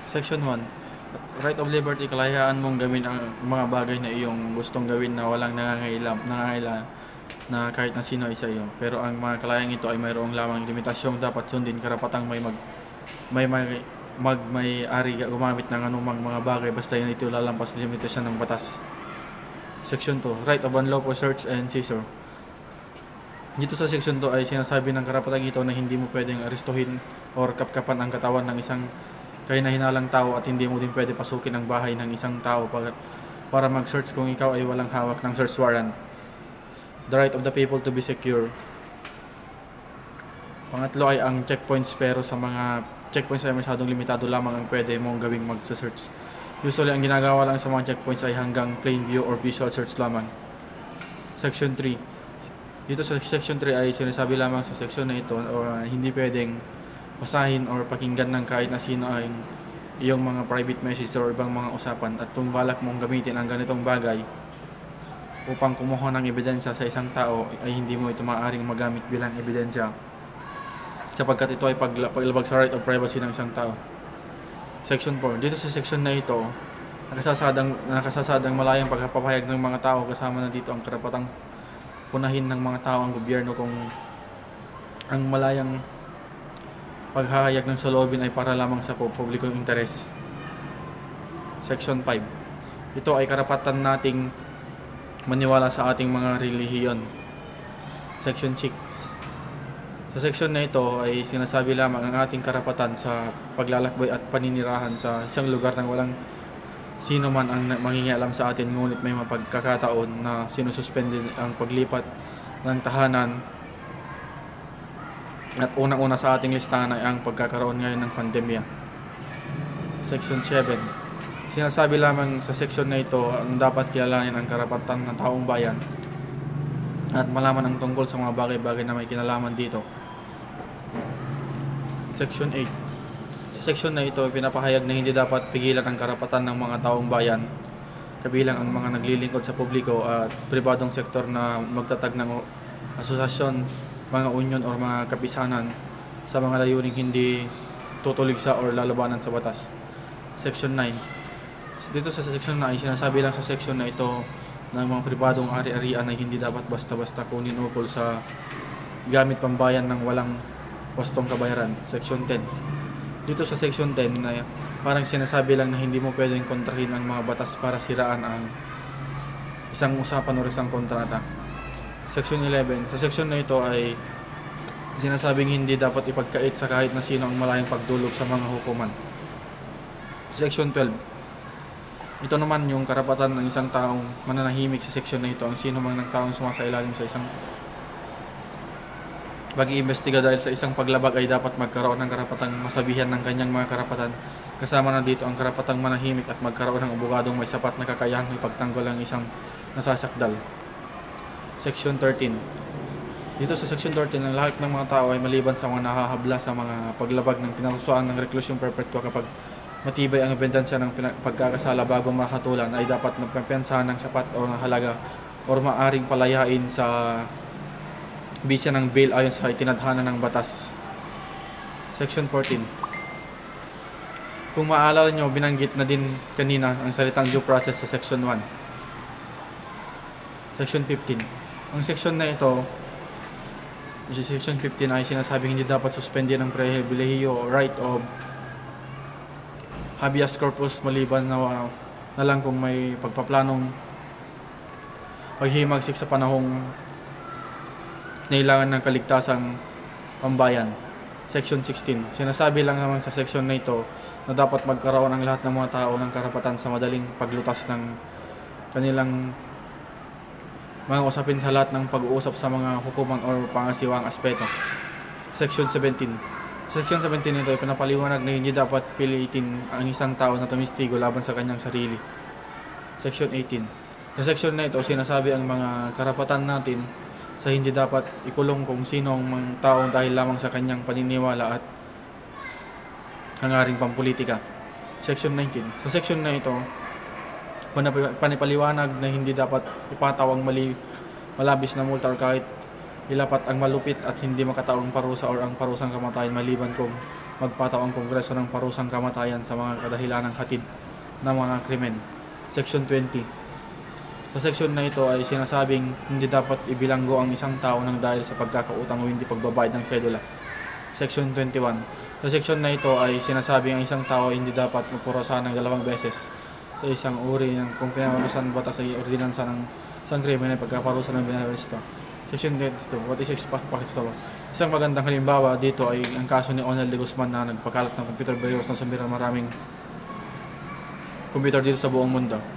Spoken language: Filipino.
Section 1. Right of liberty, kalayaan mong gawin ang mga bagay na iyong gustong gawin na walang nangangailangan na kahit na sino ay sa iyo. Pero ang mga kalayaan ito ay mayroong lamang limitasyong dapat sundin, karapatang may-ari gumamit ng anumang mga bagay basta yun ito lalampas limitasyon ng batas. Section 2. Right of unlawful search and seizure. Dito sa section 2 ay sinasabi ng karapatang ito na hindi mo pwedeng arestuhin or kapkapan ang katawan ng isang kahina-hinalang tao at hindi mo din pwede pasukin ang bahay ng isang tao para mag-search kung ikaw ay walang hawak ng search warrant. The right of the people to be secure. Pangatlo ay ang checkpoints, pero sa mga checkpoints ay masyadong limitado lamang ang pwede mong gawing mag-search. Usually ang ginagawa lang sa mga checkpoints ay hanggang plain view or visual search lamang. Section 3. Dito sa section 3 ay sinasabi lamang sa section na ito hindi pwedeng basahin or pakinggan ng kahit na sino ay iyong mga private messages or ibang mga usapan, at kung balak mong gamitin ang ganitong bagay upang kumuha ng ebidensya sa isang tao ay hindi mo ito maaaring magamit bilang ebidensya sapagkat ito ay paglabag sa right of privacy ng isang tao. Section 4. Dito sa section na ito, nakasasadang malayang pagpapahayag ng mga tao, kasama na dito ang karapatang punahin ng mga tao ang gobyerno kung ang malayang paghahayag ng saloobin ay para lamang sa publikong interes. Section 5. Ito ay karapatan nating maniwala sa ating mga relihiyon. Section 6. Sa section na ito ay sinasabi lamang ang ating karapatan sa paglalakbay at paninirahan sa isang lugar nang walang sino man ang mangingialam sa atin, ngunit may mapagkakataon na sinususpende ang paglipat ng tahanan. At unang-una sa ating listahan ay ang pagkakaroon ngayon ng pandemya. Section 7. Sinasabi lamang sa section na ito ang dapat kilalanin ang karapatan ng taong bayan at malaman ang tungkol sa mga bagay-bagay na may kinalaman dito. Section 8. Sa section na ito, pinapahayag na hindi dapat pigilan ang karapatan ng mga taong bayan, kabilang ang mga naglilingkod sa publiko at pribadong sektor na magtatag ng asosasyon, mga union o mga kapisanan sa mga layuning hindi tutuligsa o lalabanan sa batas. Section 9. Dito sa section 9, sinasabi lang sa section na ito na mga pribadong ari-arian ay hindi dapat basta-basta kunin ukol sa gamit pambayan ng walang wastong kabayaran. Section 10. Dito sa section 10 na parang sinasabi lang na hindi mo pwedeng kontrahin ang mga batas para siraan ang isang usapan o isang kontrata. Section 11. Sa section na ito ay sinasabing hindi dapat ipagkait sa kahit na sino ang malayang pagdulog sa mga hukuman. Section 12. Ito naman yung karapatan ng isang taong mananahimik sa section na ito. Ang sino mang ng taong sumasailalim sa isang pag-iimbestiga dahil sa isang paglabag ay dapat magkaroon ng karapatang masabihan ng kanyang mga karapatan. Kasama na dito ang karapatang manahimik at magkaroon ng abogadong may sapat na kakayahang ipagtanggol ang isang nasasakdal. Section 13. Dito sa Section 13, ang lahat ng mga tao ay maliban sa mga nahahabla sa mga paglabag ng pinarusuan ng reklusyong perpetua kapag matibay ang ebidensya ng pagkakasala bago makatulan ay dapat magpampiyansahan ng sapat o ng halaga o maaring palayain sa bisya ng bail ayon sa itinadhana ng batas. Section 14. Kung maaalala nyo, binanggit na din kanina ang salitang due process sa Section 1. Section 15. Ang section na ito, Section 15 ay sinasabing hindi dapat suspendin ang pribilehiyo o right of habeas corpus maliban na lang kung may pagpaplanong paghihimagsik sa panahong kailangan ng kaligtasang pambayan. Section 16. Sinasabi lang naman sa section na ito na dapat magkaroon ang lahat ng mga tao ng karapatan sa madaling paglutas ng kanilang mga usapin sa lahat ng pag-uusap sa mga hukuman o pangasiwang aspeto. Section 17. Section 17 nito ay pinapaliwanag na hindi dapat pilitin ang isang tao na tumistigo laban sa kanyang sarili. Section 18. Sa section na ito, sinasabi ang mga karapatan natin sa hindi dapat ikulong kung sino ang mga tao dahil lamang sa kanyang paniniwala at hangaring pampolitika. Section 19. Sa section na ito, panipaliwanag na hindi dapat ipataw ang malabis na multa o kahit ilapat ang malupit at hindi makataong parusa o ang parusang kamatayan maliban kung magpataw ang Kongreso ng parusang kamatayan sa mga kadahilanang hatid ng mga krimen. Section 20. Sa seksyon na ito ay sinasabing hindi dapat ibilanggo ang isang tao ng dahil sa pagkakautang o hindi pagbabayad ng sedula. Section 21. Sa seksyon na ito ay sinasabing ang isang tao ay hindi dapat mapurusahan ng 2 beses sa isang uri ng kung pinamalusan batas ay ordinansa ng isang krimen ay pagkaparusa ng binarista. Section 22. What is pakito? Isang magandang halimbawa dito ay ang kaso ni Onel de Guzman na nagpakalat ng computer virus na sumira maraming computer dito sa buong mundo.